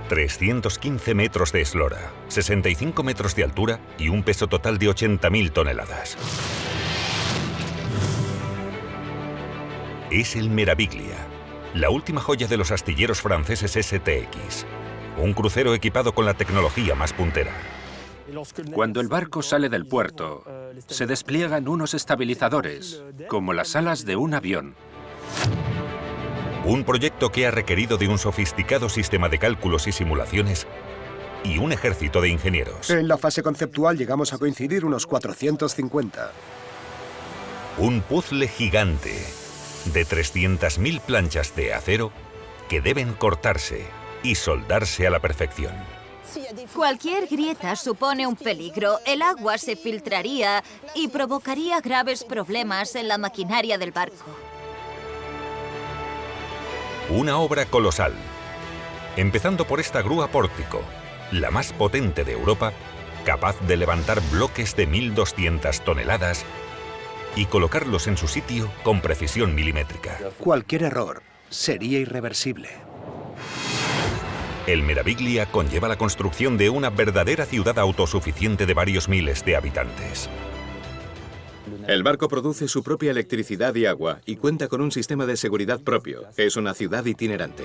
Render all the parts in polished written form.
315 metros de eslora, 65 metros de altura y un peso total de 80.000 toneladas. Es el Meraviglia, la última joya de los astilleros franceses STX. Un crucero equipado con la tecnología más puntera. Cuando el barco sale del puerto, se despliegan unos estabilizadores, como las alas de un avión. Un proyecto que ha requerido de un sofisticado sistema de cálculos y simulaciones y un ejército de ingenieros. En la fase conceptual llegamos a coincidir unos 450. Un puzzle gigante de 300.000 planchas de acero que deben cortarse y soldarse a la perfección. Cualquier grieta supone un peligro. El agua se filtraría y provocaría graves problemas en la maquinaria del barco. Una obra colosal, empezando por esta grúa pórtico, la más potente de Europa, capaz de levantar bloques de 1.200 toneladas y colocarlos en su sitio con precisión milimétrica. Cualquier error sería irreversible. El Meraviglia conlleva la construcción de una verdadera ciudad autosuficiente de varios miles de habitantes. El barco produce su propia electricidad y agua y cuenta con un sistema de seguridad propio. Es una ciudad itinerante.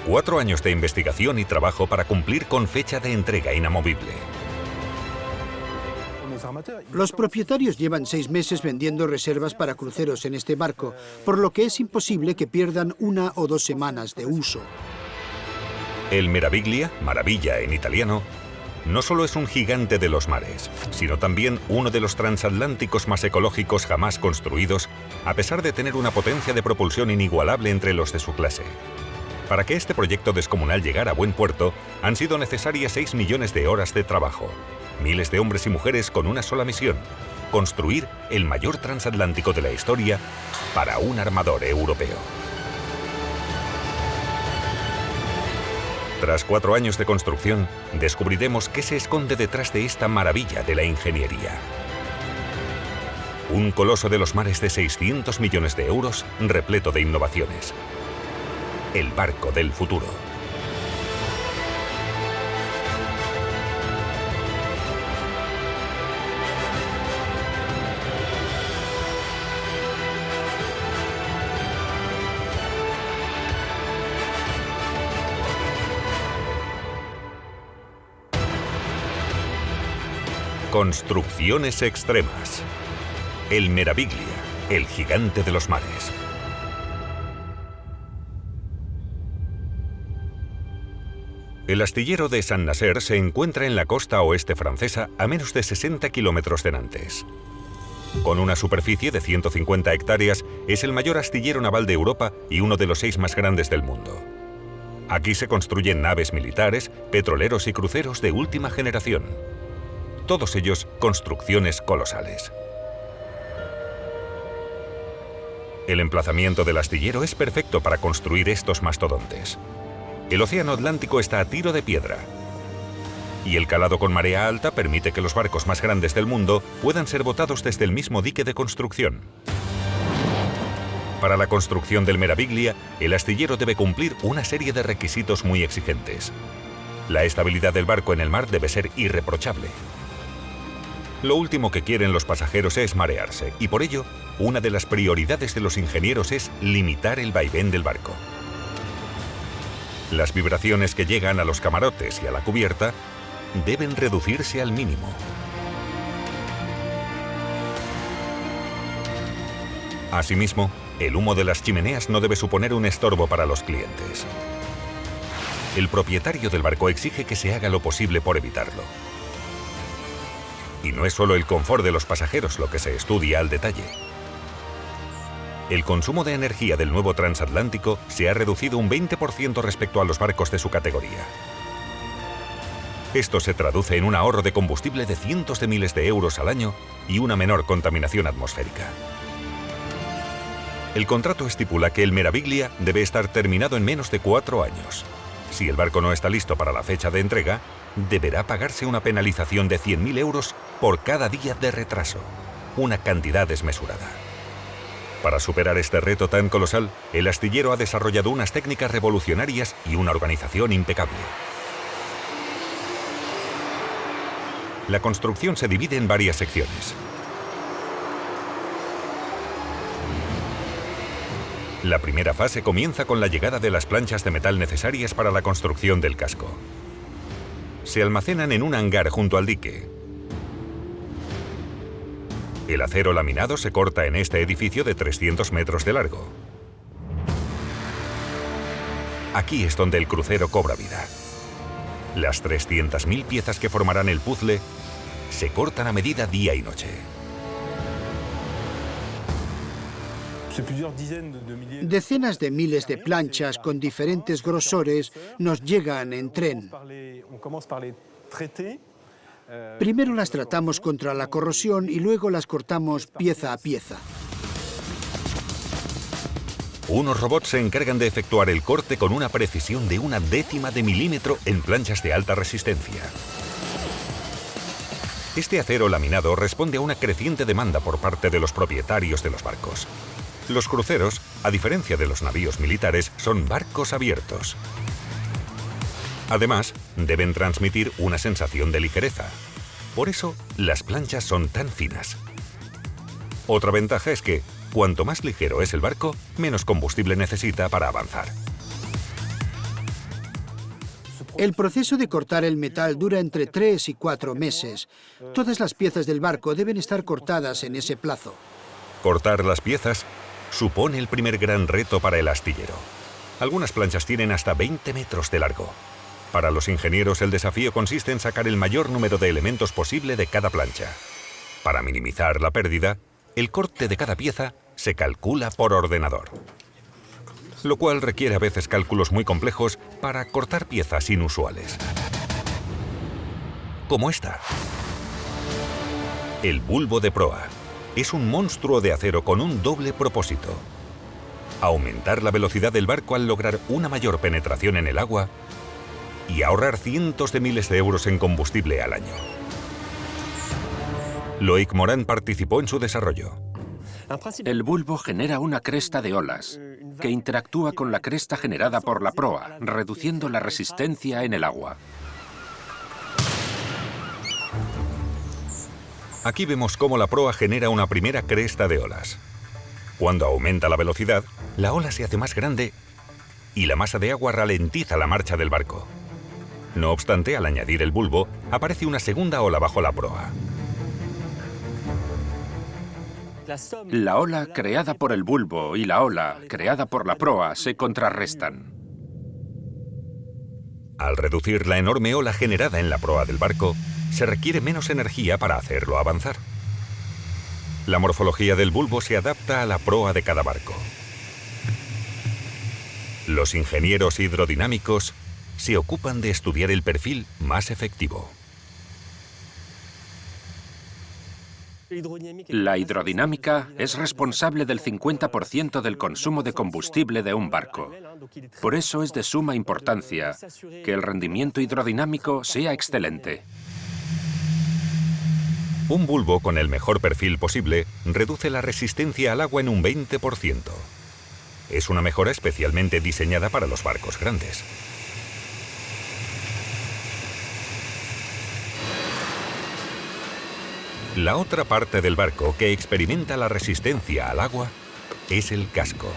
4 años de investigación y trabajo para cumplir con fecha de entrega inamovible. Los propietarios llevan 6 meses vendiendo reservas para cruceros en este barco, por lo que es imposible que pierdan 1 o 2 semanas de uso. El Meraviglia, maravilla en italiano, no solo es un gigante de los mares, sino también uno de los transatlánticos más ecológicos jamás construidos, a pesar de tener una potencia de propulsión inigualable entre los de su clase. Para que este proyecto descomunal llegara a buen puerto, han sido necesarias 6 millones de horas de trabajo. Miles de hombres y mujeres con una sola misión: construir el mayor transatlántico de la historia para un armador europeo. Tras 4 años de construcción, descubriremos qué se esconde detrás de esta maravilla de la ingeniería. Un coloso de los mares de 600 millones de euros, repleto de innovaciones. El barco del futuro. Construcciones extremas. El Meraviglia, el gigante de los mares. El astillero de Saint-Nazaire se encuentra en la costa oeste francesa a menos de 60 kilómetros de Nantes. Con una superficie de 150 hectáreas, es el mayor astillero naval de Europa y uno de los 6 más grandes del mundo. Aquí se construyen naves militares, petroleros y cruceros de última generación. Todos ellos construcciones colosales. El emplazamiento del astillero es perfecto para construir estos mastodontes. El océano Atlántico está a tiro de piedra, y el calado con marea alta permite que los barcos más grandes del mundo puedan ser botados desde el mismo dique de construcción. Para la construcción del Meraviglia, el astillero debe cumplir una serie de requisitos muy exigentes. La estabilidad del barco en el mar debe ser irreprochable. Lo último que quieren los pasajeros es marearse, y por ello, una de las prioridades de los ingenieros es limitar el vaivén del barco. Las vibraciones que llegan a los camarotes y a la cubierta deben reducirse al mínimo. Asimismo, el humo de las chimeneas no debe suponer un estorbo para los clientes. El propietario del barco exige que se haga lo posible por evitarlo. Y no es solo el confort de los pasajeros lo que se estudia al detalle. El consumo de energía del nuevo transatlántico se ha reducido un 20% respecto a los barcos de su categoría. Esto se traduce en un ahorro de combustible de cientos de miles de euros al año y una menor contaminación atmosférica. El contrato estipula que el Meraviglia debe estar terminado en menos de 4 años. Si el barco no está listo para la fecha de entrega, deberá pagarse una penalización de 100.000 euros por cada día de retraso, una cantidad desmesurada. Para superar este reto tan colosal, el astillero ha desarrollado unas técnicas revolucionarias y una organización impecable. La construcción se divide en varias secciones. La primera fase comienza con la llegada de las planchas de metal necesarias para la construcción del casco. Se almacenan en un hangar junto al dique. El acero laminado se corta en este edificio de 300 metros de largo. Aquí es donde el crucero cobra vida. Las 300.000 piezas que formarán el puzzle se cortan a medida día y noche. Decenas de miles de planchas con diferentes grosores nos llegan en tren. Primero las tratamos contra la corrosión y luego las cortamos pieza a pieza. Unos robots se encargan de efectuar el corte con una precisión de 1/10 de milímetro en planchas de alta resistencia. Este acero laminado responde a una creciente demanda por parte de los propietarios de los barcos. Los cruceros, a diferencia de los navíos militares, son barcos abiertos. Además, deben transmitir una sensación de ligereza. Por eso, las planchas son tan finas. Otra ventaja es que, cuanto más ligero es el barco, menos combustible necesita para avanzar. El proceso de cortar el metal dura entre 3 y 4 meses. Todas las piezas del barco deben estar cortadas en ese plazo. Cortar las piezas supone el primer gran reto para el astillero. Algunas planchas tienen hasta 20 metros de largo. Para los ingenieros, el desafío consiste en sacar el mayor número de elementos posible de cada plancha. Para minimizar la pérdida, el corte de cada pieza se calcula por ordenador, lo cual requiere a veces cálculos muy complejos para cortar piezas inusuales. Como esta. El bulbo de proa es un monstruo de acero con un doble propósito: aumentar la velocidad del barco al lograr una mayor penetración en el agua y ahorrar cientos de miles de euros en combustible al año. Loic Moran participó en su desarrollo. El bulbo genera una cresta de olas que interactúa con la cresta generada por la proa, reduciendo la resistencia en el agua. Aquí vemos cómo la proa genera una primera cresta de olas. Cuando aumenta la velocidad, la ola se hace más grande y la masa de agua ralentiza la marcha del barco. No obstante, al añadir el bulbo, aparece una segunda ola bajo la proa. La ola creada por el bulbo y la ola creada por la proa se contrarrestan. Al reducir la enorme ola generada en la proa del barco, se requiere menos energía para hacerlo avanzar. La morfología del bulbo se adapta a la proa de cada barco. Los ingenieros hidrodinámicos se ocupan de estudiar el perfil más efectivo. La hidrodinámica es responsable del 50% del consumo de combustible de un barco. Por eso es de suma importancia que el rendimiento hidrodinámico sea excelente. Un bulbo con el mejor perfil posible reduce la resistencia al agua en un 20%. Es una mejora especialmente diseñada para los barcos grandes. La otra parte del barco que experimenta la resistencia al agua es el casco.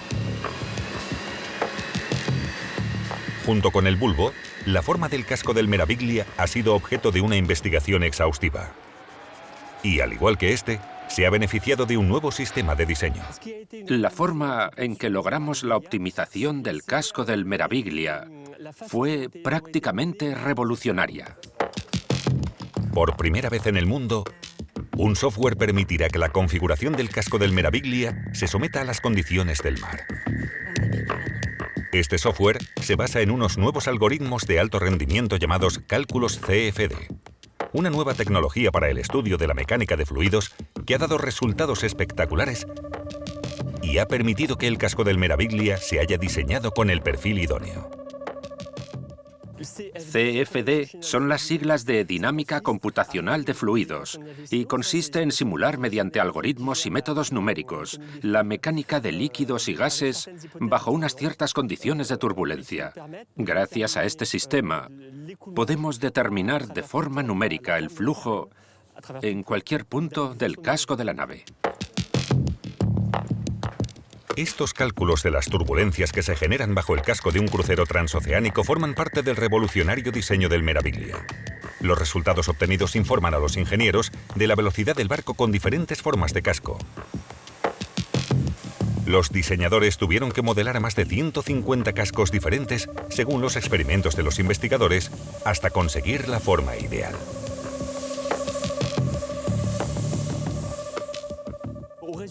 Junto con el bulbo, la forma del casco del Meraviglia ha sido objeto de una investigación exhaustiva. Y al igual que este, se ha beneficiado de un nuevo sistema de diseño. La forma en que logramos la optimización del casco del Meraviglia fue prácticamente revolucionaria. Por primera vez en el mundo, un software permitirá que la configuración del casco del Meraviglia se someta a las condiciones del mar. Este software se basa en unos nuevos algoritmos de alto rendimiento llamados cálculos CFD, una nueva tecnología para el estudio de la mecánica de fluidos que ha dado resultados espectaculares y ha permitido que el casco del Meraviglia se haya diseñado con el perfil idóneo. CFD son las siglas de Dinámica Computacional de Fluidos y consiste en simular mediante algoritmos y métodos numéricos la mecánica de líquidos y gases bajo unas ciertas condiciones de turbulencia. Gracias a este sistema, podemos determinar de forma numérica el flujo en cualquier punto del casco de la nave. Estos cálculos de las turbulencias que se generan bajo el casco de un crucero transoceánico forman parte del revolucionario diseño del Meraviglia. Los resultados obtenidos informan a los ingenieros de la velocidad del barco con diferentes formas de casco. Los diseñadores tuvieron que modelar a más de 150 cascos diferentes según los experimentos de los investigadores hasta conseguir la forma ideal.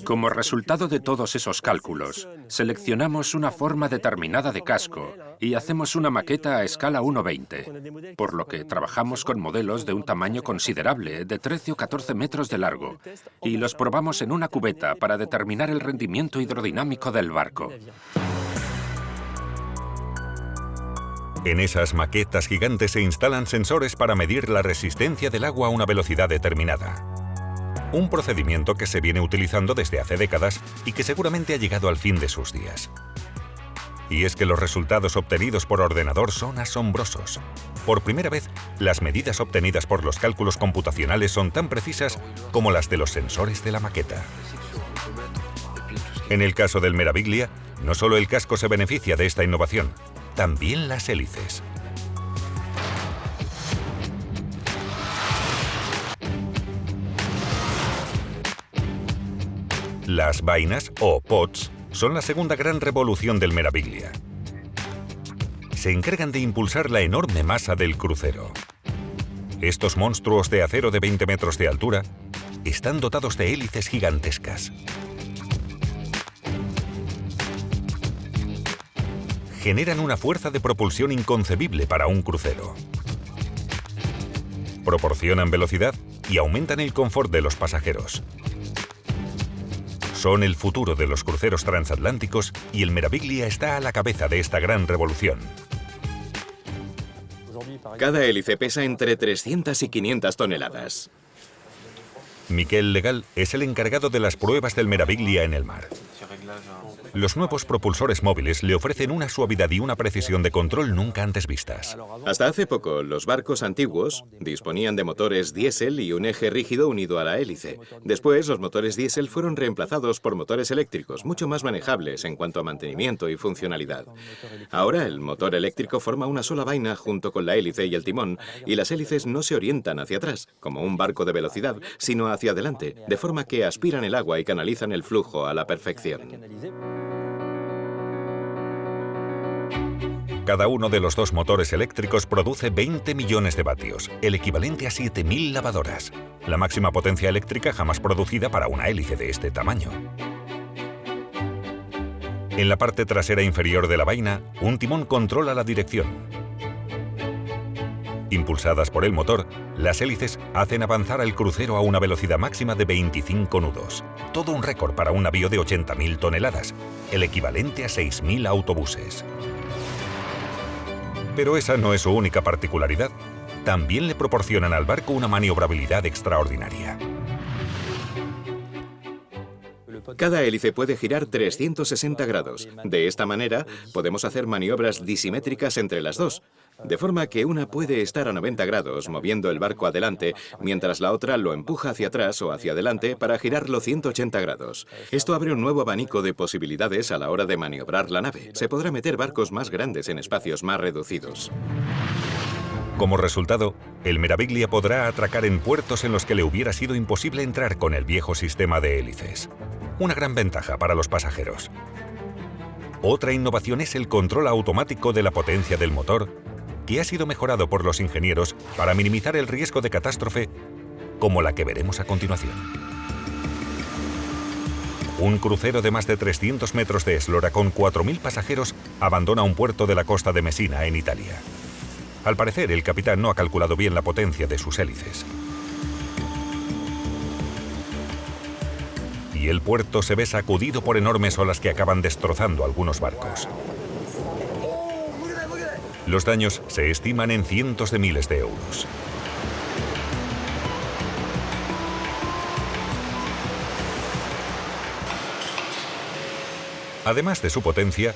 Como resultado de todos esos cálculos, seleccionamos una forma determinada de casco y hacemos una maqueta a escala 1:20, por lo que trabajamos con modelos de un tamaño considerable, de 13 o 14 metros de largo, y los probamos en una cubeta para determinar el rendimiento hidrodinámico del barco. En esas maquetas gigantes se instalan sensores para medir la resistencia del agua a una velocidad determinada. Un procedimiento que se viene utilizando desde hace décadas y que seguramente ha llegado al fin de sus días. Y es que los resultados obtenidos por ordenador son asombrosos. Por primera vez, las medidas obtenidas por los cálculos computacionales son tan precisas como las de los sensores de la maqueta. En el caso del Meraviglia, no solo el casco se beneficia de esta innovación, también las hélices. Las vainas, o pods, son la segunda gran revolución del Meraviglia. Se encargan de impulsar la enorme masa del crucero. Estos monstruos de acero de 20 metros de altura están dotados de hélices gigantescas. Generan una fuerza de propulsión inconcebible para un crucero. Proporcionan velocidad y aumentan el confort de los pasajeros. Son el futuro de los cruceros transatlánticos y el Meraviglia está a la cabeza de esta gran revolución. Cada hélice pesa entre 300 y 500 toneladas. Miquel Legal es el encargado de las pruebas del Meraviglia en el mar. Los nuevos propulsores móviles le ofrecen una suavidad y una precisión de control nunca antes vistas. Hasta hace poco, los barcos antiguos disponían de motores diésel y un eje rígido unido a la hélice. Después, los motores diésel fueron reemplazados por motores eléctricos, mucho más manejables en cuanto a mantenimiento y funcionalidad. Ahora, el motor eléctrico forma una sola vaina junto con la hélice y el timón, y las hélices no se orientan hacia atrás, como un barco de velocidad, sino hacia adelante, de forma que aspiran el agua y canalizan el flujo a la perfección. Cada uno de los dos motores eléctricos produce 20 millones de vatios, el equivalente a 7.000 lavadoras, la máxima potencia eléctrica jamás producida para una hélice de este tamaño. En la parte trasera inferior de la vaina, un timón controla la dirección. Impulsadas por el motor, las hélices hacen avanzar al crucero a una velocidad máxima de 25 nudos, todo un récord para un navío de 80.000 toneladas, el equivalente a 6.000 autobuses. Pero esa no es su única particularidad. También le proporcionan al barco una maniobrabilidad extraordinaria. Cada hélice puede girar 360 grados. De esta manera, podemos hacer maniobras disimétricas entre las dos, de forma que una puede estar a 90 grados moviendo el barco adelante, mientras la otra lo empuja hacia atrás o hacia adelante para girarlo 180 grados. Esto abre un nuevo abanico de posibilidades a la hora de maniobrar la nave. Se podrá meter barcos más grandes en espacios más reducidos. Como resultado, el Meraviglia podrá atracar en puertos en los que le hubiera sido imposible entrar con el viejo sistema de hélices. Una gran ventaja para los pasajeros. Otra innovación es el control automático de la potencia del motor, que ha sido mejorado por los ingenieros para minimizar el riesgo de catástrofe, como la que veremos a continuación. Un crucero de más de 300 metros de eslora con 4.000 pasajeros abandona un puerto de la costa de Messina, en Italia. Al parecer, el capitán no ha calculado bien la potencia de sus hélices. Y el puerto se ve sacudido por enormes olas que acaban destrozando algunos barcos. Los daños se estiman en cientos de miles de euros. Además de su potencia,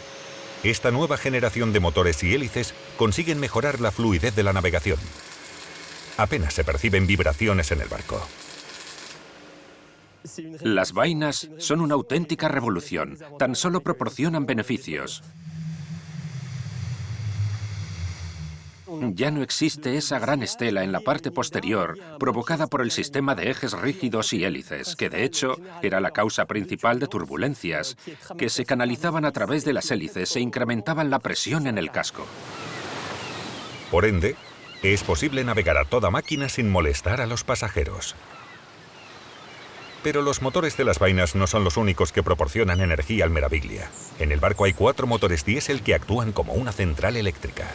esta nueva generación de motores y hélices consiguen mejorar la fluidez de la navegación. Apenas se perciben vibraciones en el barco. Las vainas son una auténtica revolución. Tan solo proporcionan beneficios. Ya no existe esa gran estela en la parte posterior provocada por el sistema de ejes rígidos y hélices, que de hecho era la causa principal de turbulencias, que se canalizaban a través de las hélices e incrementaban la presión en el casco. Por ende, es posible navegar a toda máquina sin molestar a los pasajeros. Pero los motores de las vainas no son los únicos que proporcionan energía al Meraviglia. En el barco hay 4 motores diésel que actúan como una central eléctrica.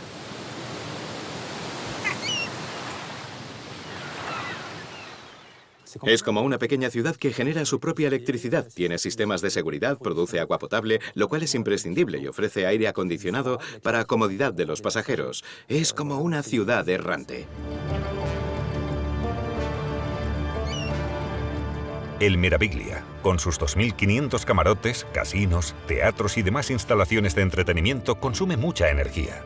Es como una pequeña ciudad que genera su propia electricidad, tiene sistemas de seguridad, produce agua potable, lo cual es imprescindible y ofrece aire acondicionado para comodidad de los pasajeros. Es como una ciudad errante. El Meraviglia, con sus 2.500 camarotes, casinos, teatros y demás instalaciones de entretenimiento, consume mucha energía.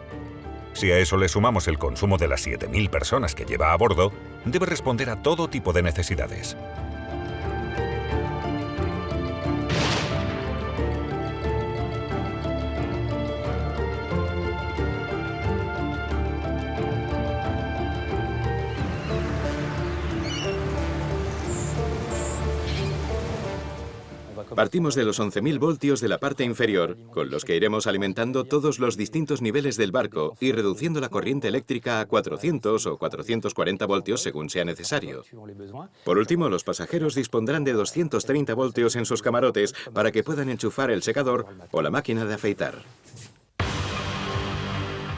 Si a eso le sumamos el consumo de las 7.000 personas que lleva a bordo, debe responder a todo tipo de necesidades. Partimos de los 11.000 voltios de la parte inferior, con los que iremos alimentando todos los distintos niveles del barco y reduciendo la corriente eléctrica a 400 o 440 voltios según sea necesario. Por último, los pasajeros dispondrán de 230 voltios en sus camarotes para que puedan enchufar el secador o la máquina de afeitar.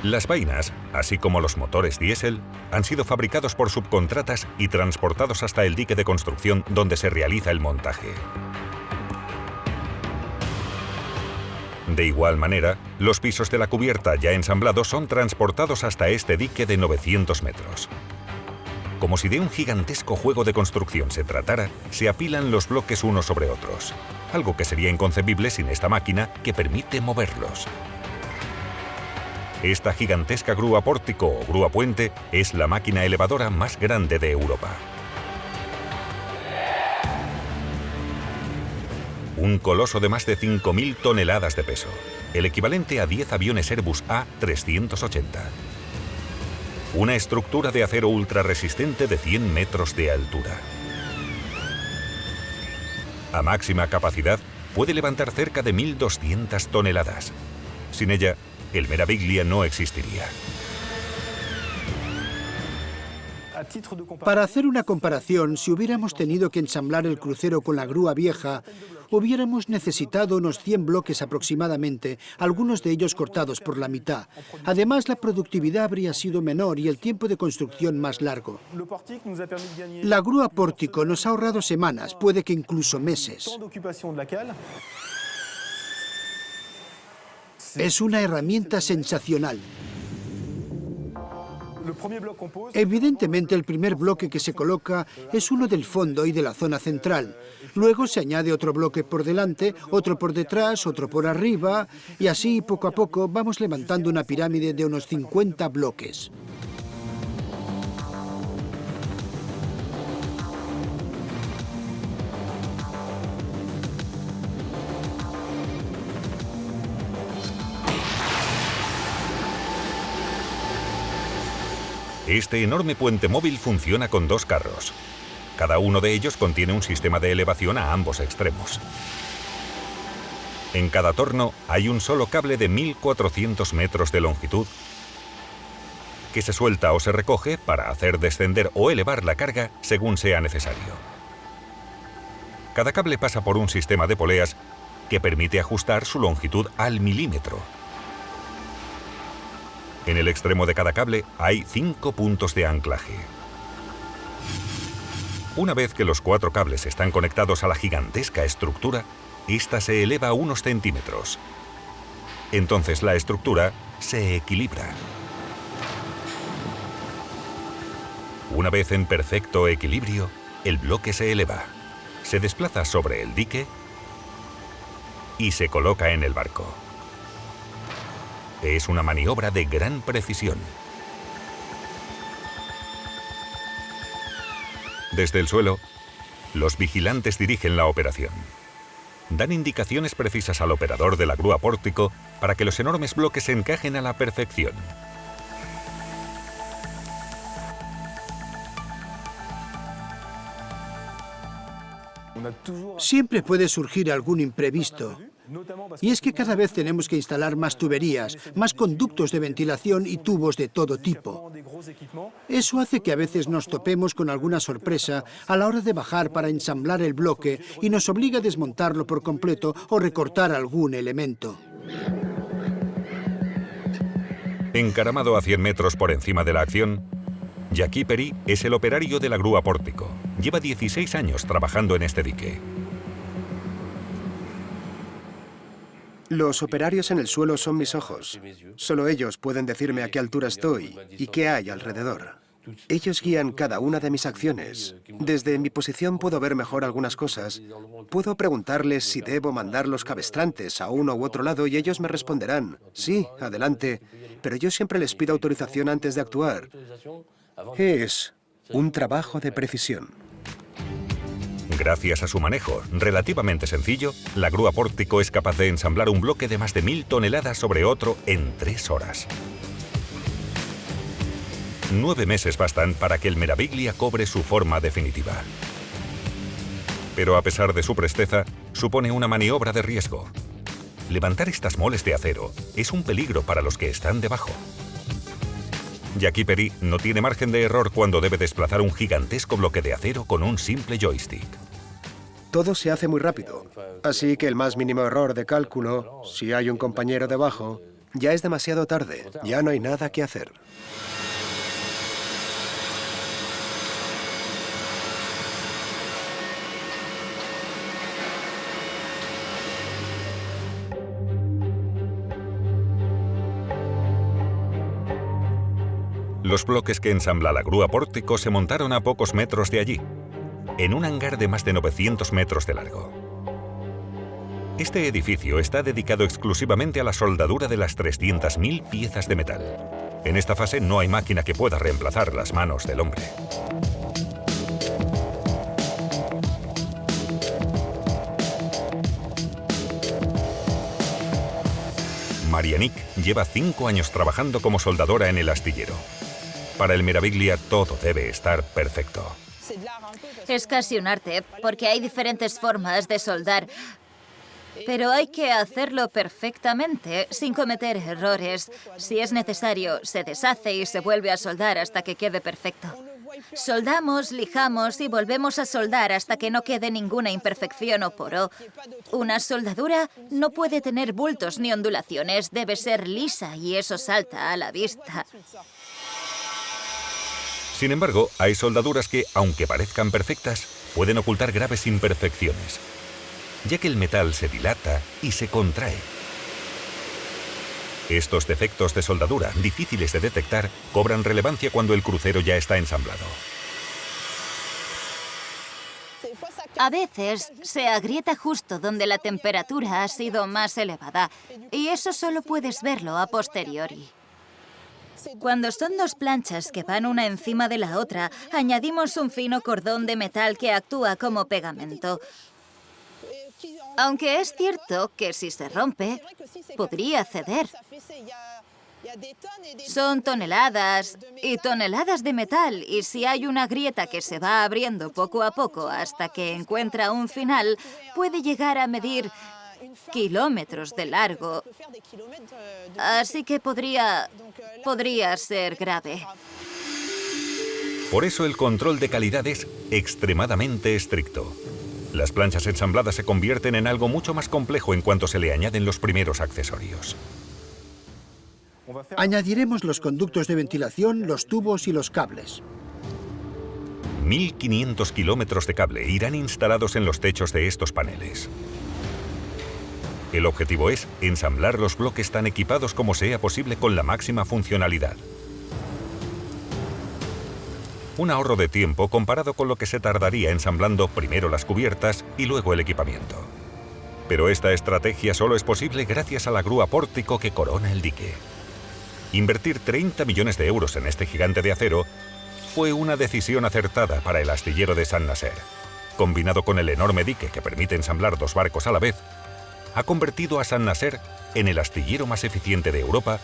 Las vainas, así como los motores diésel, han sido fabricados por subcontratas y transportados hasta el dique de construcción donde se realiza el montaje. De igual manera, los pisos de la cubierta ya ensamblados son transportados hasta este dique de 900 metros. Como si de un gigantesco juego de construcción se tratara, se apilan los bloques unos sobre otros, algo que sería inconcebible sin esta máquina que permite moverlos. Esta gigantesca grúa pórtico o grúa puente es la máquina elevadora más grande de Europa. Un coloso de más de 5.000 toneladas de peso, el equivalente a 10 aviones Airbus A380. Una estructura de acero ultrarresistente de 100 metros de altura. A máxima capacidad, puede levantar cerca de 1.200 toneladas. Sin ella, el Meraviglia no existiría. Para hacer una comparación, si hubiéramos tenido que ensamblar el crucero con la grúa vieja, hubiéramos necesitado unos 100 bloques aproximadamente, algunos de ellos cortados por la mitad. Además, la productividad habría sido menor y el tiempo de construcción más largo. La grúa pórtico nos ha ahorrado semanas, puede que incluso meses. Es una herramienta sensacional. Evidentemente, el primer bloque que se coloca es uno del fondo y de la zona central. Luego se añade otro bloque por delante, otro por detrás, otro por arriba, y así poco a poco vamos levantando una pirámide de unos 50 bloques. Este enorme puente móvil funciona con 2 carros. Cada uno de ellos contiene un sistema de elevación a ambos extremos. En cada torno hay un solo cable de 1.400 metros de longitud que se suelta o se recoge para hacer descender o elevar la carga según sea necesario. Cada cable pasa por un sistema de poleas que permite ajustar su longitud al milímetro. En el extremo de cada cable hay 5 puntos de anclaje. Una vez que los 4 cables están conectados a la gigantesca estructura, esta se eleva a unos centímetros. Entonces la estructura se equilibra. Una vez en perfecto equilibrio, el bloque se eleva, se desplaza sobre el dique y se coloca en el barco. Es una maniobra de gran precisión. Desde el suelo, los vigilantes dirigen la operación. Dan indicaciones precisas al operador de la grúa pórtico para que los enormes bloques se encajen a la perfección. Siempre puede surgir algún imprevisto. Y es que cada vez tenemos que instalar más tuberías, más conductos de ventilación y tubos de todo tipo. Eso hace que a veces nos topemos con alguna sorpresa a la hora de bajar para ensamblar el bloque y nos obliga a desmontarlo por completo o recortar algún elemento. Encaramado a 100 metros por encima de la acción, Jackie Perry es el operario de la grúa pórtico. Lleva 16 años trabajando en este dique. Los operarios en el suelo son mis ojos. Solo ellos pueden decirme a qué altura estoy y qué hay alrededor. Ellos guían cada una de mis acciones. Desde mi posición puedo ver mejor algunas cosas. Puedo preguntarles si debo mandar los cabestrantes a uno u otro lado y ellos me responderán, sí, adelante, pero yo siempre les pido autorización antes de actuar. Es un trabajo de precisión. Gracias a su manejo relativamente sencillo, la grúa pórtico es capaz de ensamblar un bloque de más de 1000 toneladas sobre otro en 3 horas. 9 meses bastan para que el Meraviglia cobre su forma definitiva. Pero a pesar de su presteza, supone una maniobra de riesgo. Levantar estas moles de acero es un peligro para los que están debajo. Jackie Perry no tiene margen de error cuando debe desplazar un gigantesco bloque de acero con un simple joystick. Todo se hace muy rápido, así que el más mínimo error de cálculo, si hay un compañero debajo, ya es demasiado tarde, ya no hay nada que hacer. Los bloques que ensambla la grúa pórtico se montaron a pocos metros de allí, en un hangar de más de 900 metros de largo. Este edificio está dedicado exclusivamente a la soldadura de las 300.000 piezas de metal. En esta fase no hay máquina que pueda reemplazar las manos del hombre. Marianique lleva 5 años trabajando como soldadora en el astillero. Para el Meraviglia todo debe estar perfecto. Es casi un arte, porque hay diferentes formas de soldar. Pero hay que hacerlo perfectamente, sin cometer errores. Si es necesario, se deshace y se vuelve a soldar hasta que quede perfecto. Soldamos, lijamos y volvemos a soldar hasta que no quede ninguna imperfección o poro. Una soldadura no puede tener bultos ni ondulaciones, debe ser lisa y eso salta a la vista. Sin embargo, hay soldaduras que, aunque parezcan perfectas, pueden ocultar graves imperfecciones, ya que el metal se dilata y se contrae. Estos defectos de soldadura, difíciles de detectar, cobran relevancia cuando el crucero ya está ensamblado. A veces se agrieta justo donde la temperatura ha sido más elevada, y eso solo puedes verlo a posteriori. Cuando son dos planchas que van una encima de la otra, añadimos un fino cordón de metal que actúa como pegamento. Aunque es cierto que si se rompe, podría ceder. Son toneladas y toneladas de metal, y si hay una grieta que se va abriendo poco a poco hasta que encuentra un final, puede llegar a medir kilómetros de largo. Así que podría ser grave. Por eso el control de calidad es extremadamente estricto. Las planchas ensambladas se convierten en algo mucho más complejo en cuanto se le añaden los primeros accesorios. Añadiremos los conductos de ventilación, los tubos y los cables. 1.500 kilómetros de cable irán instalados en los techos de estos paneles. El objetivo es ensamblar los bloques tan equipados como sea posible con la máxima funcionalidad. Un ahorro de tiempo comparado con lo que se tardaría ensamblando primero las cubiertas y luego el equipamiento. Pero esta estrategia solo es posible gracias a la grúa pórtico que corona el dique. Invertir 30 millones de euros en este gigante de acero fue una decisión acertada para el astillero de Saint-Nazaire. Combinado con el enorme dique que permite ensamblar 2 barcos a la vez, ha convertido a Saint-Nazaire en el astillero más eficiente de Europa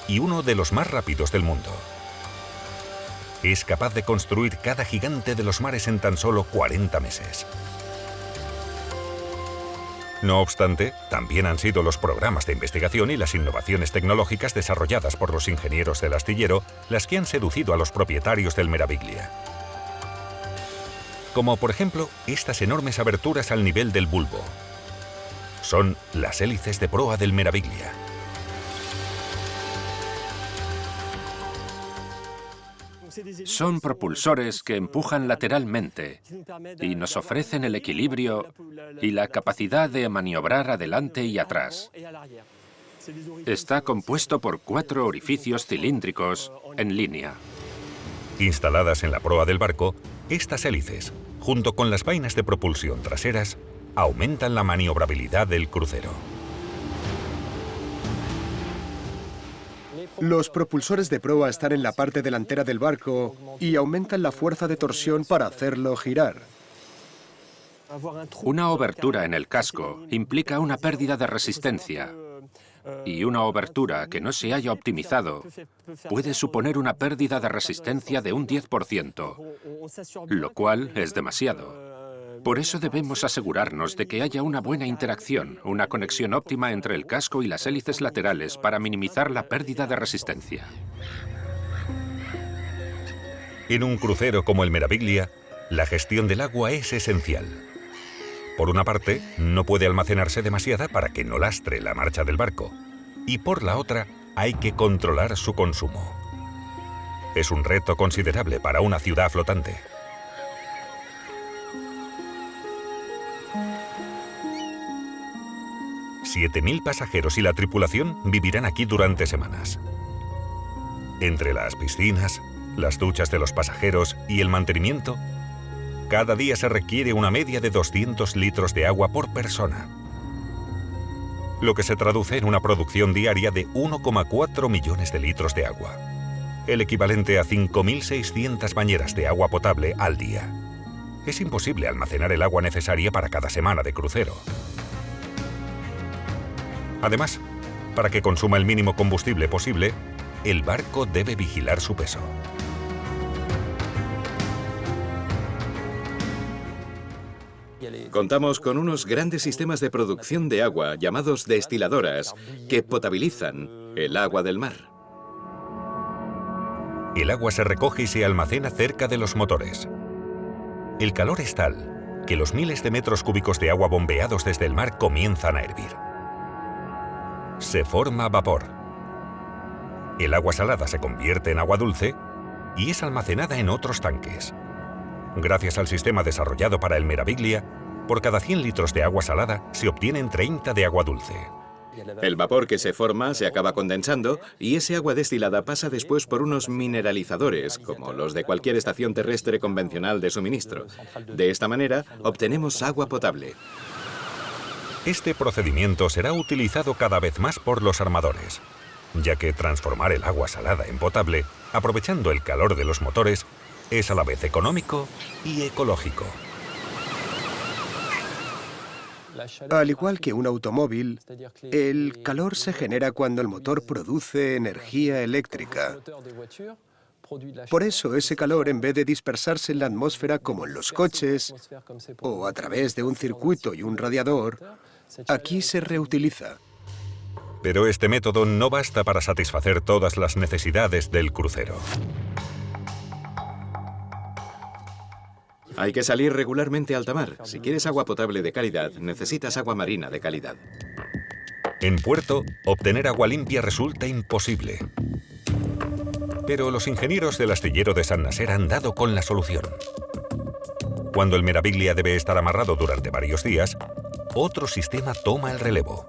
y uno de los más rápidos del mundo. Es capaz de construir cada gigante de los mares en tan solo 40 meses. No obstante, también han sido los programas de investigación y las innovaciones tecnológicas desarrolladas por los ingenieros del astillero las que han seducido a los propietarios del Meraviglia. Como por ejemplo, estas enormes aberturas al nivel del bulbo. Son las hélices de proa del Meraviglia. Son propulsores que empujan lateralmente y nos ofrecen el equilibrio y la capacidad de maniobrar adelante y atrás. Está compuesto por 4 orificios cilíndricos en línea. Instaladas en la proa del barco, estas hélices, junto con las vainas de propulsión traseras, aumentan la maniobrabilidad del crucero. Los propulsores de proa están en la parte delantera del barco y aumentan la fuerza de torsión para hacerlo girar. Una obertura en el casco implica una pérdida de resistencia, y una obertura que no se haya optimizado puede suponer una pérdida de resistencia de un 10%, lo cual es demasiado. Por eso debemos asegurarnos de que haya una buena interacción, una conexión óptima entre el casco y las hélices laterales para minimizar la pérdida de resistencia. En un crucero como el Meraviglia, la gestión del agua es esencial. Por una parte, no puede almacenarse demasiada para que no lastre la marcha del barco, y por la otra, hay que controlar su consumo. Es un reto considerable para una ciudad flotante. 7.000 pasajeros y la tripulación vivirán aquí durante semanas. Entre las piscinas, las duchas de los pasajeros y el mantenimiento, cada día se requiere una media de 200 litros de agua por persona, lo que se traduce en una producción diaria de 1,4 millones de litros de agua, el equivalente a 5.600 bañeras de agua potable al día. Es imposible almacenar el agua necesaria para cada semana de crucero. Además, para que consuma el mínimo combustible posible, el barco debe vigilar su peso. Contamos con unos grandes sistemas de producción de agua llamados destiladoras que potabilizan el agua del mar. El agua se recoge y se almacena cerca de los motores. El calor es tal que los miles de metros cúbicos de agua bombeados desde el mar comienzan a hervir. Se forma vapor. El agua salada se convierte en agua dulce y es almacenada en otros tanques. Gracias al sistema desarrollado para el Meraviglia, por cada 100 litros de agua salada se obtienen 30 de agua dulce. El vapor que se forma se acaba condensando y ese agua destilada pasa después por unos mineralizadores, como los de cualquier estación terrestre convencional de suministro. De esta manera, obtenemos agua potable. Este procedimiento será utilizado cada vez más por los armadores, ya que transformar el agua salada en potable, aprovechando el calor de los motores, es a la vez económico y ecológico. Al igual que un automóvil, el calor se genera cuando el motor produce energía eléctrica. Por eso ese calor, en vez de dispersarse en la atmósfera como en los coches, o a través de un circuito y un radiador, aquí se reutiliza. Pero este método no basta para satisfacer todas las necesidades del crucero. Hay que salir regularmente a alta mar. Si quieres agua potable de calidad, necesitas agua marina de calidad. En puerto, obtener agua limpia resulta imposible. Pero los ingenieros del astillero de Saint-Nazaire han dado con la solución. Cuando el Meraviglia debe estar amarrado durante varios días, otro sistema toma el relevo.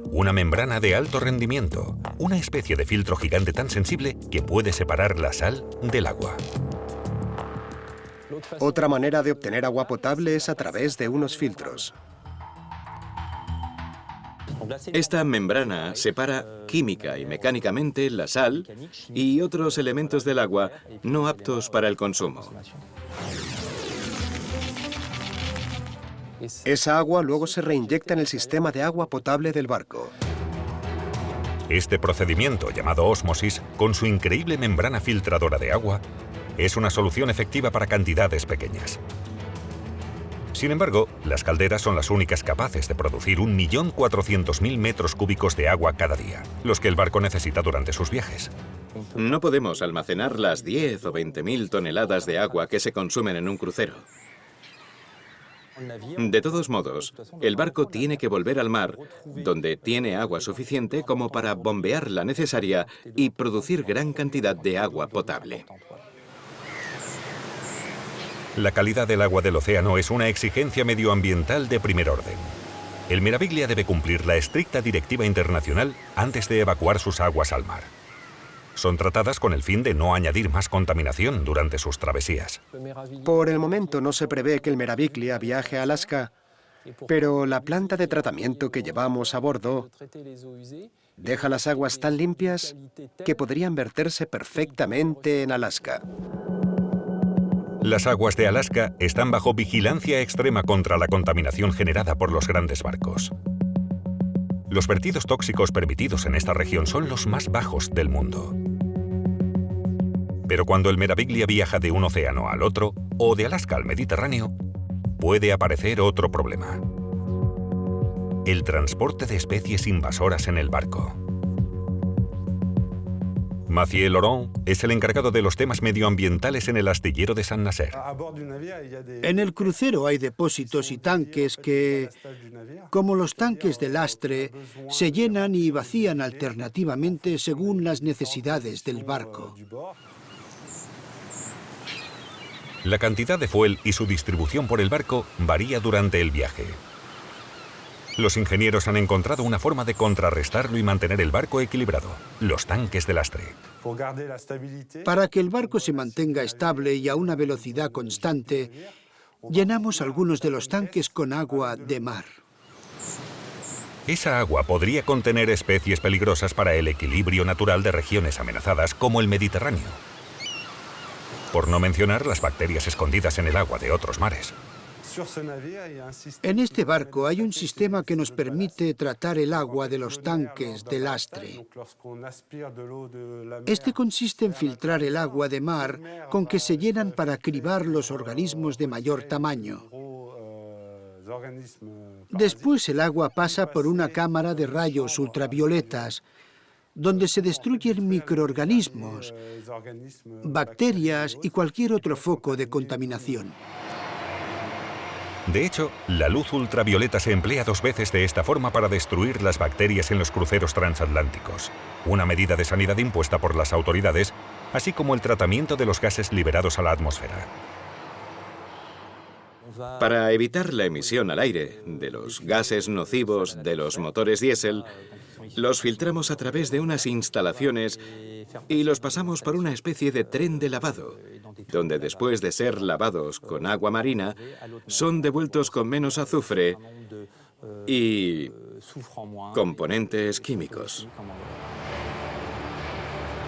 Una membrana de alto rendimiento, una especie de filtro gigante tan sensible que puede separar la sal del agua. Otra manera de obtener agua potable es a través de unos filtros. Esta membrana separa química y mecánicamente la sal y otros elementos del agua no aptos para el consumo. Esa agua luego se reinyecta en el sistema de agua potable del barco. Este procedimiento, llamado ósmosis, con su increíble membrana filtradora de agua, es una solución efectiva para cantidades pequeñas. Sin embargo, las calderas son las únicas capaces de producir 1.400.000 metros cúbicos de agua cada día, los que el barco necesita durante sus viajes. No podemos almacenar las 10 o 20.000 toneladas de agua que se consumen en un crucero. De todos modos, el barco tiene que volver al mar, donde tiene agua suficiente como para bombear la necesaria y producir gran cantidad de agua potable. La calidad del agua del océano es una exigencia medioambiental de primer orden. El Meraviglia debe cumplir la estricta directiva internacional antes de evacuar sus aguas al mar. Son tratadas con el fin de no añadir más contaminación durante sus travesías. Por el momento no se prevé que el Meraviglia viaje a Alaska, pero la planta de tratamiento que llevamos a bordo deja las aguas tan limpias que podrían verterse perfectamente en Alaska. Las aguas de Alaska están bajo vigilancia extrema contra la contaminación generada por los grandes barcos. Los vertidos tóxicos permitidos en esta región son los más bajos del mundo. Pero cuando el Meraviglia viaja de un océano al otro, o de Alaska al Mediterráneo, puede aparecer otro problema: el transporte de especies invasoras en el barco. Mathieu Laurent es el encargado de los temas medioambientales en el astillero de Saint-Nazaire. En el crucero hay depósitos y tanques que, como los tanques de lastre, se llenan y vacían alternativamente según las necesidades del barco. La cantidad de fuel y su distribución por el barco varía durante el viaje. Los ingenieros han encontrado una forma de contrarrestarlo y mantener el barco equilibrado: los tanques de lastre. Para que el barco se mantenga estable y a una velocidad constante, llenamos algunos de los tanques con agua de mar. Esa agua podría contener especies peligrosas para el equilibrio natural de regiones amenazadas como el Mediterráneo. Por no mencionar las bacterias escondidas en el agua de otros mares. En este barco hay un sistema que nos permite tratar el agua de los tanques de lastre. Este consiste en filtrar el agua de mar con que se llenan para cribar los organismos de mayor tamaño. Después el agua pasa por una cámara de rayos ultravioletas, donde se destruyen microorganismos, bacterias y cualquier otro foco de contaminación. De hecho, la luz ultravioleta se emplea 2 veces de esta forma para destruir las bacterias en los cruceros transatlánticos, una medida de sanidad impuesta por las autoridades, así como el tratamiento de los gases liberados a la atmósfera. Para evitar la emisión al aire de los gases nocivos de los motores diésel, los filtramos a través de unas instalaciones y los pasamos por una especie de tren de lavado, donde después de ser lavados con agua marina, son devueltos con menos azufre y componentes químicos.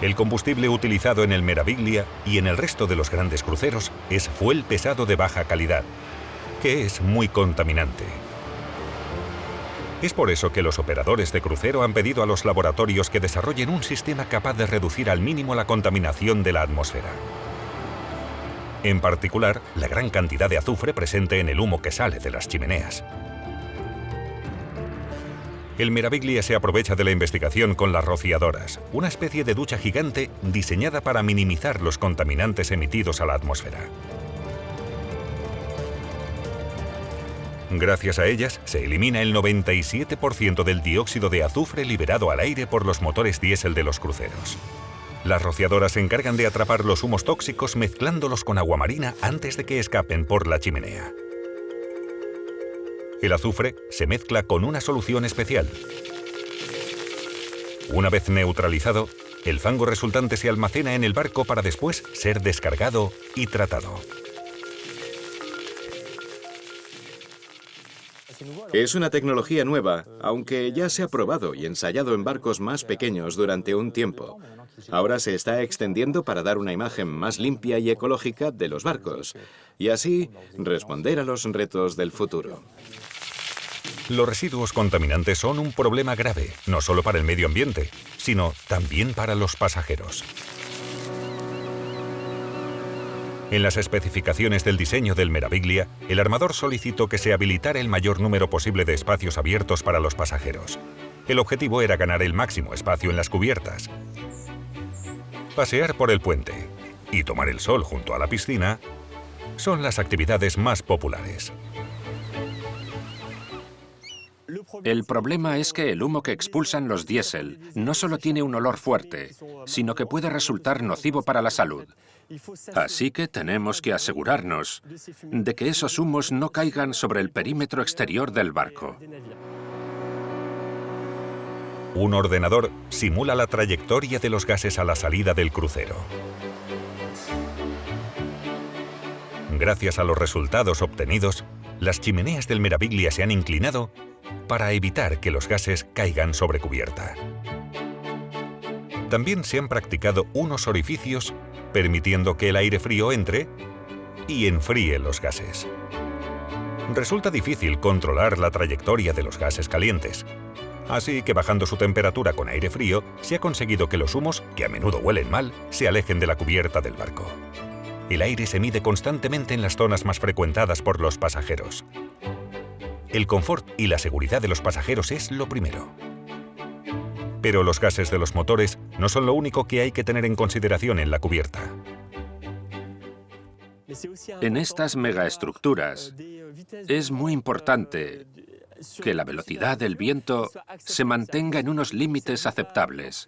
El combustible utilizado en el Meraviglia y en el resto de los grandes cruceros es fuel pesado de baja calidad, que es muy contaminante. Es por eso que los operadores de crucero han pedido a los laboratorios que desarrollen un sistema capaz de reducir al mínimo la contaminación de la atmósfera. En particular, la gran cantidad de azufre presente en el humo que sale de las chimeneas. El Meraviglia se aprovecha de la investigación con las rociadoras, una especie de ducha gigante diseñada para minimizar los contaminantes emitidos a la atmósfera. Gracias a ellas, se elimina el 97% del dióxido de azufre liberado al aire por los motores diésel de los cruceros. Las rociadoras se encargan de atrapar los humos tóxicos mezclándolos con agua marina antes de que escapen por la chimenea. El azufre se mezcla con una solución especial. Una vez neutralizado, el fango resultante se almacena en el barco para después ser descargado y tratado. Es una tecnología nueva, aunque ya se ha probado y ensayado en barcos más pequeños durante un tiempo. Ahora se está extendiendo para dar una imagen más limpia y ecológica de los barcos, y así responder a los retos del futuro. Los residuos contaminantes son un problema grave, no solo para el medio ambiente, sino también para los pasajeros. En las especificaciones del diseño del Meraviglia, el armador solicitó que se habilitara el mayor número posible de espacios abiertos para los pasajeros. El objetivo era ganar el máximo espacio en las cubiertas. Pasear por el puente y tomar el sol junto a la piscina son las actividades más populares. El problema es que el humo que expulsan los diésel no solo tiene un olor fuerte, sino que puede resultar nocivo para la salud. Así que tenemos que asegurarnos de que esos humos no caigan sobre el perímetro exterior del barco. Un ordenador simula la trayectoria de los gases a la salida del crucero. Gracias a los resultados obtenidos, las chimeneas del Meraviglia se han inclinado para evitar que los gases caigan sobre cubierta. También se han practicado unos orificios permitiendo que el aire frío entre y enfríe los gases. Resulta difícil controlar la trayectoria de los gases calientes, así que bajando su temperatura con aire frío, se ha conseguido que los humos, que a menudo huelen mal, se alejen de la cubierta del barco. El aire se mide constantemente en las zonas más frecuentadas por los pasajeros. El confort y la seguridad de los pasajeros es lo primero. Pero los gases de los motores no son lo único que hay que tener en consideración en la cubierta. En estas megaestructuras es muy importante que la velocidad del viento se mantenga en unos límites aceptables,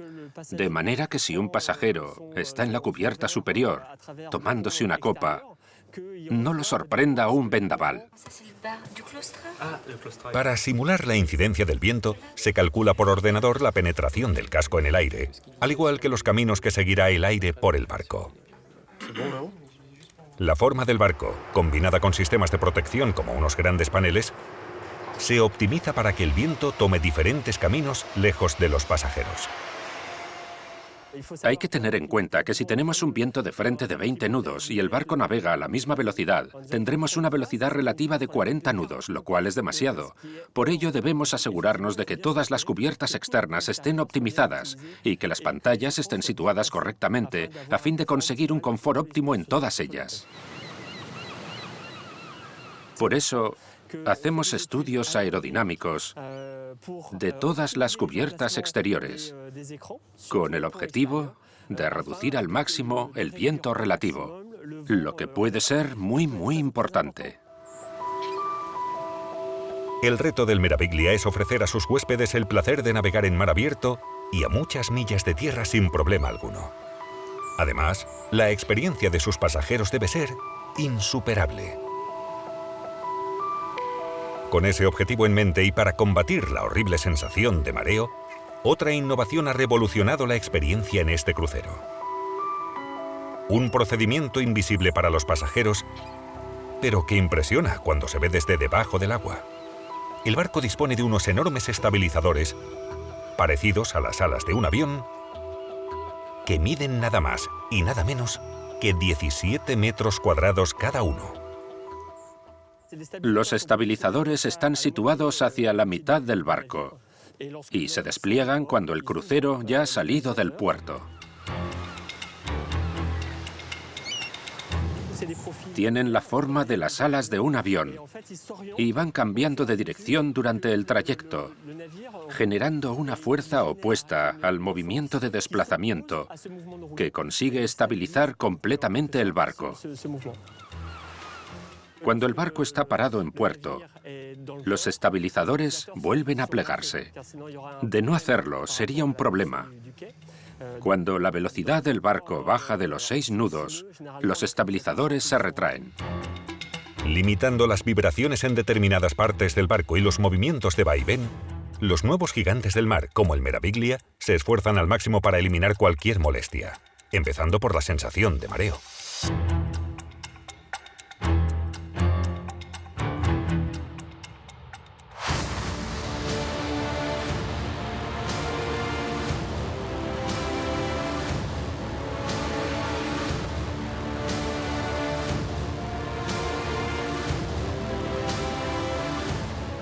de manera que si un pasajero está en la cubierta superior tomándose una copa, no lo sorprenda un vendaval. Para simular la incidencia del viento, se calcula por ordenador la penetración del casco en el aire, al igual que los caminos que seguirá el aire por el barco. La forma del barco, combinada con sistemas de protección como unos grandes paneles, se optimiza para que el viento tome diferentes caminos lejos de los pasajeros. Hay que tener en cuenta que si tenemos un viento de frente de 20 nudos y el barco navega a la misma velocidad, tendremos una velocidad relativa de 40 nudos, lo cual es demasiado. Por ello debemos asegurarnos de que todas las cubiertas externas estén optimizadas y que las pantallas estén situadas correctamente a fin de conseguir un confort óptimo en todas ellas. Por eso, hacemos estudios aerodinámicos de todas las cubiertas exteriores, con el objetivo de reducir al máximo el viento relativo, lo que puede ser muy importante. El reto del Meraviglia es ofrecer a sus huéspedes el placer de navegar en mar abierto y a muchas millas de tierra sin problema alguno. Además, la experiencia de sus pasajeros debe ser insuperable. Con ese objetivo en mente y para combatir la horrible sensación de mareo, otra innovación ha revolucionado la experiencia en este crucero. Un procedimiento invisible para los pasajeros, pero que impresiona cuando se ve desde debajo del agua. El barco dispone de unos enormes estabilizadores, parecidos a las alas de un avión, que miden nada más y nada menos que 17 metros cuadrados cada uno. Los estabilizadores están situados hacia la mitad del barco y se despliegan cuando el crucero ya ha salido del puerto. Tienen la forma de las alas de un avión y van cambiando de dirección durante el trayecto, generando una fuerza opuesta al movimiento de desplazamiento que consigue estabilizar completamente el barco. Cuando el barco está parado en puerto, los estabilizadores vuelven a plegarse. De no hacerlo, sería un problema. Cuando la velocidad del barco baja de los 6 nudos, los estabilizadores se retraen. Limitando las vibraciones en determinadas partes del barco y los movimientos de vaivén, los nuevos gigantes del mar, como el Meraviglia, se esfuerzan al máximo para eliminar cualquier molestia, empezando por la sensación de mareo.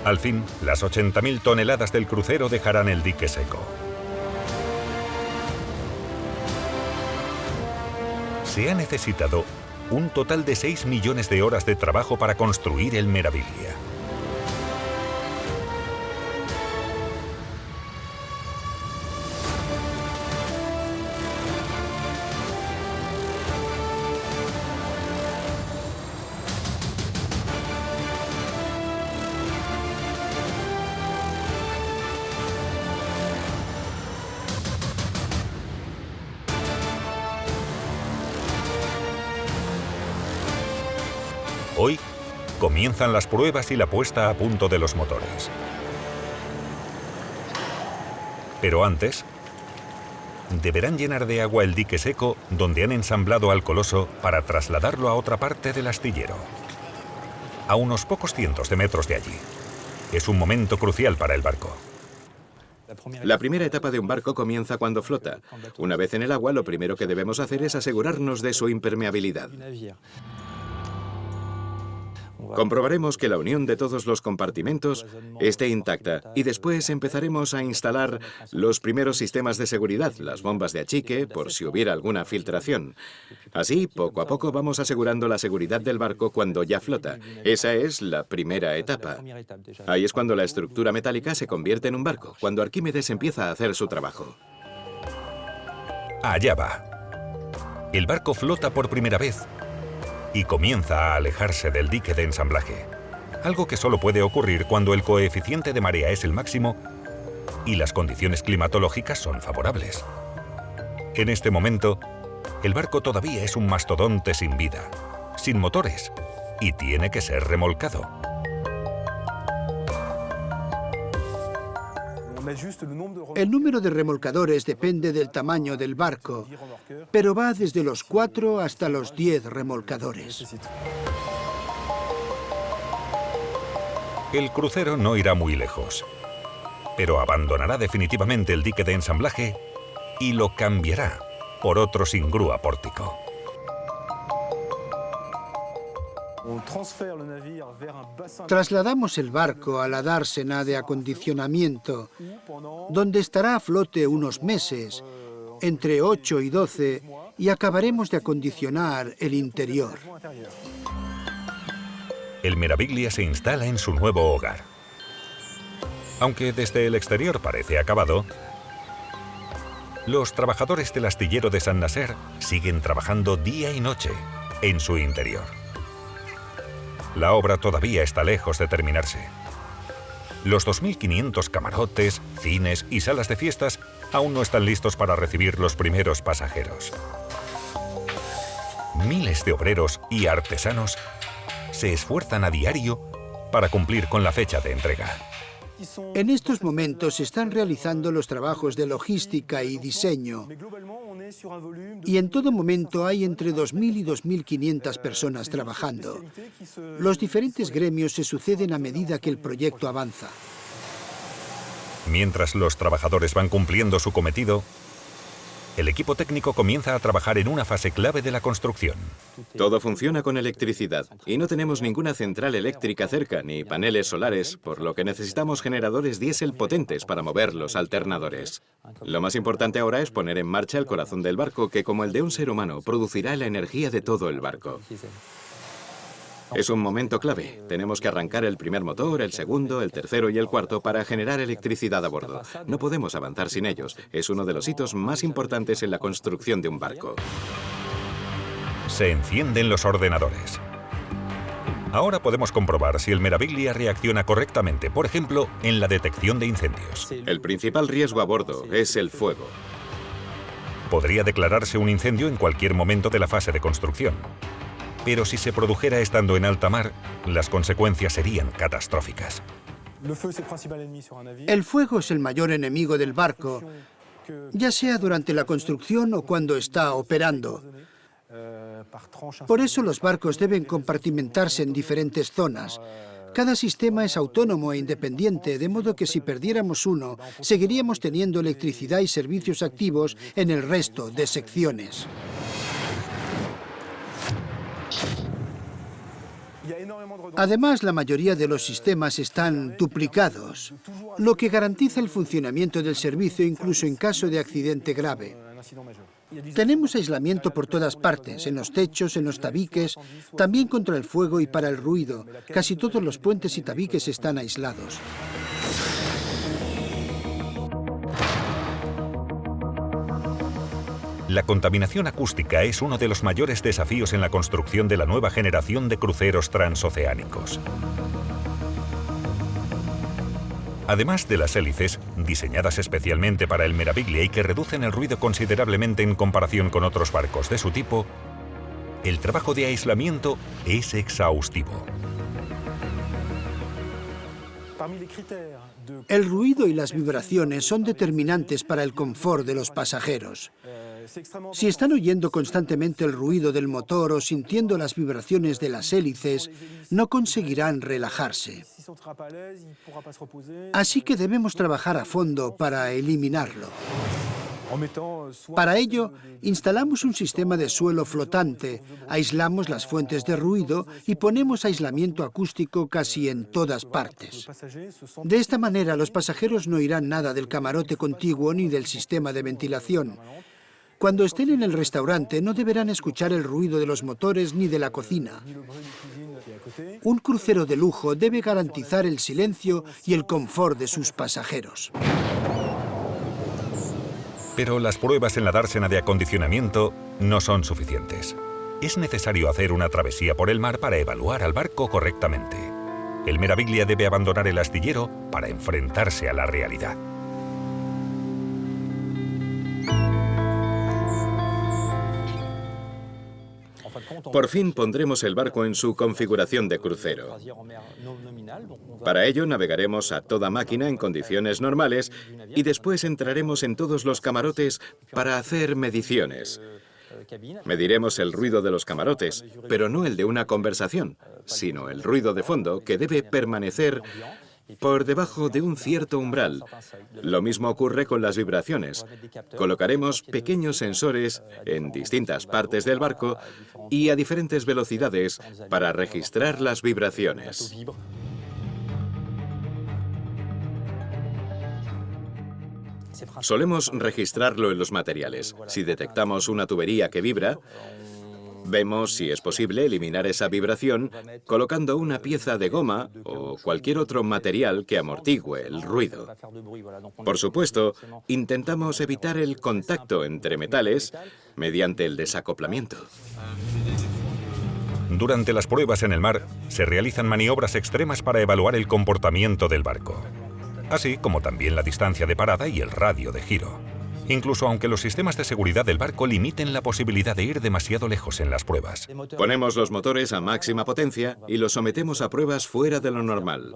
Al fin, las 80.000 toneladas del crucero dejarán el dique seco. Se ha necesitado un total de 6 millones de horas de trabajo para construir el Meraviglia. Hoy comienzan las pruebas y la puesta a punto de los motores. Pero antes, deberán llenar de agua el dique seco donde han ensamblado al coloso para trasladarlo a otra parte del astillero, a unos pocos cientos de metros de allí. Es un momento crucial para el barco. La primera etapa de un barco comienza cuando flota. Una vez en el agua, lo primero que debemos hacer es asegurarnos de su impermeabilidad. Comprobaremos que la unión de todos los compartimentos esté intacta y después empezaremos a instalar los primeros sistemas de seguridad, las bombas de achique, por si hubiera alguna filtración. Así, poco a poco vamos asegurando la seguridad del barco cuando ya flota. Esa es la primera etapa. Ahí es cuando la estructura metálica se convierte en un barco, cuando Arquímedes empieza a hacer su trabajo. Allá va. El barco flota por primera vez y comienza a alejarse del dique de ensamblaje, algo que solo puede ocurrir cuando el coeficiente de marea es el máximo y las condiciones climatológicas son favorables. En este momento, el barco todavía es un mastodonte sin vida, sin motores, y tiene que ser remolcado. El número de remolcadores depende del tamaño del barco, pero va desde los 4 hasta los 10 remolcadores. El crucero no irá muy lejos, pero abandonará definitivamente el dique de ensamblaje y lo cambiará por otro sin grúa pórtico. Trasladamos el barco a la dársena de acondicionamiento, donde estará a flote unos meses, entre 8 y 12, y acabaremos de acondicionar el interior. El Meraviglia se instala en su nuevo hogar. Aunque desde el exterior parece acabado, los trabajadores del astillero de San Naser siguen trabajando día y noche en su interior. La obra todavía está lejos de terminarse. Los 2.500 camarotes, cines y salas de fiestas aún no están listos para recibir los primeros pasajeros. Miles de obreros y artesanos se esfuerzan a diario para cumplir con la fecha de entrega. En estos momentos se están realizando los trabajos de logística y diseño, y en todo momento hay entre 2.000 y 2.500 personas trabajando. Los diferentes gremios se suceden a medida que el proyecto avanza. Mientras los trabajadores van cumpliendo su cometido, el equipo técnico comienza a trabajar en una fase clave de la construcción. Todo funciona con electricidad y no tenemos ninguna central eléctrica cerca ni paneles solares, por lo que necesitamos generadores diésel potentes para mover los alternadores. Lo más importante ahora es poner en marcha el corazón del barco, que como el de un ser humano producirá la energía de todo el barco. Es un momento clave. Tenemos que arrancar el primer motor, el segundo, el tercero y el cuarto para generar electricidad a bordo. No podemos avanzar sin ellos. Es uno de los hitos más importantes en la construcción de un barco. Se encienden los ordenadores. Ahora podemos comprobar si el Meraviglia reacciona correctamente, por ejemplo, en la detección de incendios. El principal riesgo a bordo es el fuego. Podría declararse un incendio en cualquier momento de la fase de construcción. Pero si se produjera estando en alta mar, las consecuencias serían catastróficas. El fuego es el mayor enemigo del barco, ya sea durante la construcción o cuando está operando. Por eso los barcos deben compartimentarse en diferentes zonas. Cada sistema es autónomo e independiente, de modo que si perdiéramos uno, seguiríamos teniendo electricidad y servicios activos en el resto de secciones. Además, la mayoría de los sistemas están duplicados, lo que garantiza el funcionamiento del servicio incluso en caso de accidente grave. Tenemos aislamiento por todas partes, en los techos, en los tabiques, también contra el fuego y para el ruido. Casi todos los puentes y tabiques están aislados. La contaminación acústica es uno de los mayores desafíos en la construcción de la nueva generación de cruceros transoceánicos. Además de las hélices, diseñadas especialmente para el Meraviglia y que reducen el ruido considerablemente en comparación con otros barcos de su tipo, el trabajo de aislamiento es exhaustivo. El ruido y las vibraciones son determinantes para el confort de los pasajeros. Si están oyendo constantemente el ruido del motor o sintiendo las vibraciones de las hélices, no conseguirán relajarse. Así que debemos trabajar a fondo para eliminarlo. Para ello, instalamos un sistema de suelo flotante, aislamos las fuentes de ruido y ponemos aislamiento acústico casi en todas partes. De esta manera, los pasajeros no oirán nada del camarote contiguo ni del sistema de ventilación. Cuando estén en el restaurante, no deberán escuchar el ruido de los motores ni de la cocina. Un crucero de lujo debe garantizar el silencio y el confort de sus pasajeros. Pero las pruebas en la dársena de acondicionamiento no son suficientes. Es necesario hacer una travesía por el mar para evaluar al barco correctamente. El Meraviglia debe abandonar el astillero para enfrentarse a la realidad. Por fin pondremos el barco en su configuración de crucero. Para ello navegaremos a toda máquina en condiciones normales y después entraremos en todos los camarotes para hacer mediciones. Mediremos el ruido de los camarotes, pero no el de una conversación, sino el ruido de fondo que debe permanecer por debajo de un cierto umbral. Lo mismo ocurre con las vibraciones. Colocaremos pequeños sensores en distintas partes del barco y a diferentes velocidades para registrar las vibraciones. Solemos registrarlo en los materiales. Si detectamos una tubería que vibra, vemos si es posible eliminar esa vibración colocando una pieza de goma o cualquier otro material que amortigüe el ruido. Por supuesto, intentamos evitar el contacto entre metales mediante el desacoplamiento. Durante las pruebas en el mar, se realizan maniobras extremas para evaluar el comportamiento del barco, así como también la distancia de parada y el radio de giro. Incluso aunque los sistemas de seguridad del barco limiten la posibilidad de ir demasiado lejos en las pruebas. Ponemos los motores a máxima potencia y los sometemos a pruebas fuera de lo normal.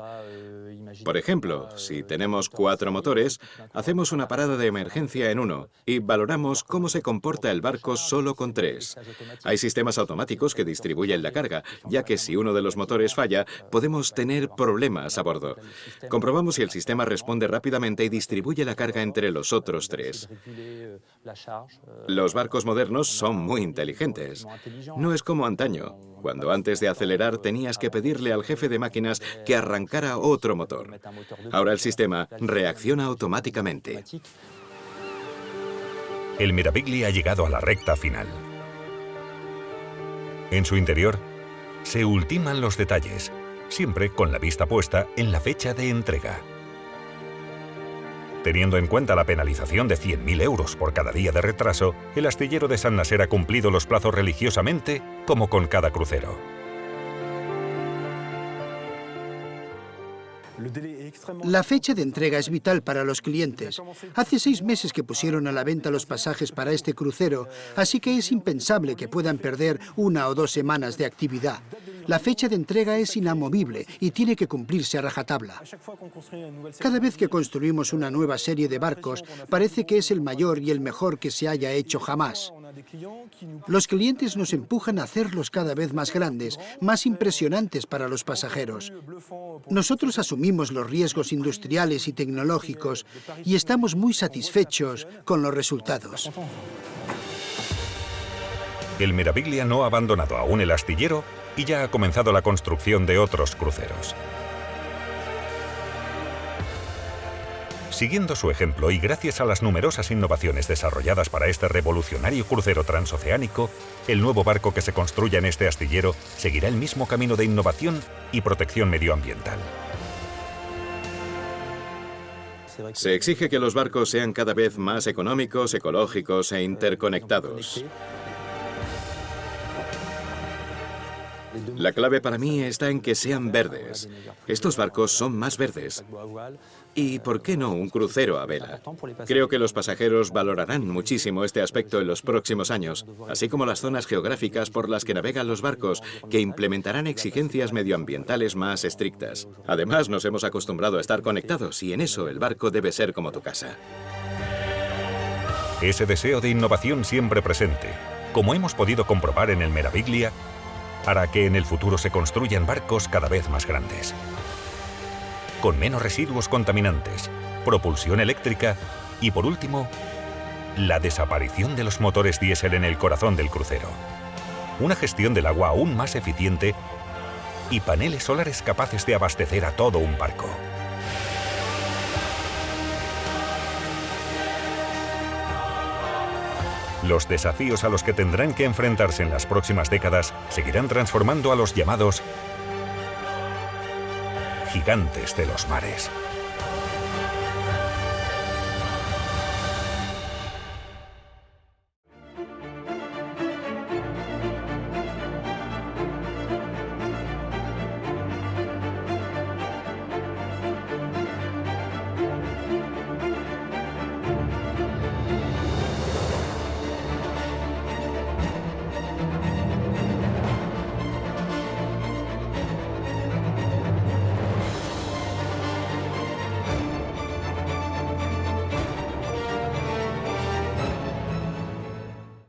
Por ejemplo, si tenemos 4 motores, hacemos una parada de emergencia en uno y valoramos cómo se comporta el barco solo con 3. Hay sistemas automáticos que distribuyen la carga, ya que si uno de los motores falla, podemos tener problemas a bordo. Comprobamos si el sistema responde rápidamente y distribuye la carga entre los otros 3. Los barcos modernos son muy inteligentes. No es como antaño, cuando antes de acelerar tenías que pedirle al jefe de máquinas que arrancara otro motor. Ahora el sistema reacciona automáticamente. El Meraviglia ha llegado a la recta final. En su interior, se ultiman los detalles, siempre con la vista puesta en la fecha de entrega. Teniendo en cuenta la penalización de 100.000 euros por cada día de retraso, el astillero de San Naser ha cumplido los plazos religiosamente, como con cada crucero. La fecha de entrega es vital para los clientes. Hace 6 meses que pusieron a la venta los pasajes para este crucero, así que es impensable que puedan perder 1 o 2 semanas de actividad. La fecha de entrega es inamovible y tiene que cumplirse a rajatabla. Cada vez que construimos una nueva serie de barcos, parece que es el mayor y el mejor que se haya hecho jamás. Los clientes nos empujan a hacerlos cada vez más grandes, más impresionantes para los pasajeros. Nosotros asumimos los riesgos industriales y tecnológicos y estamos muy satisfechos con los resultados. El Meraviglia no ha abandonado aún el astillero y ya ha comenzado la construcción de otros cruceros. Siguiendo su ejemplo y gracias a las numerosas innovaciones desarrolladas para este revolucionario crucero transoceánico, el nuevo barco que se construya en este astillero seguirá el mismo camino de innovación y protección medioambiental. Se exige que los barcos sean cada vez más económicos, ecológicos e interconectados. La clave para mí está en que sean verdes. Estos barcos son más verdes. ¿Y por qué no un crucero a vela? Creo que los pasajeros valorarán muchísimo este aspecto en los próximos años, así como las zonas geográficas por las que navegan los barcos, que implementarán exigencias medioambientales más estrictas. Además, nos hemos acostumbrado a estar conectados y en eso el barco debe ser como tu casa. Ese deseo de innovación siempre presente, como hemos podido comprobar en el Meraviglia, hará que en el futuro se construyan barcos cada vez más grandes, con menos residuos contaminantes, propulsión eléctrica y, por último, la desaparición de los motores diésel en el corazón del crucero, una gestión del agua aún más eficiente y paneles solares capaces de abastecer a todo un barco. Los desafíos a los que tendrán que enfrentarse en las próximas décadas seguirán transformando a los llamados gigantes de los mares.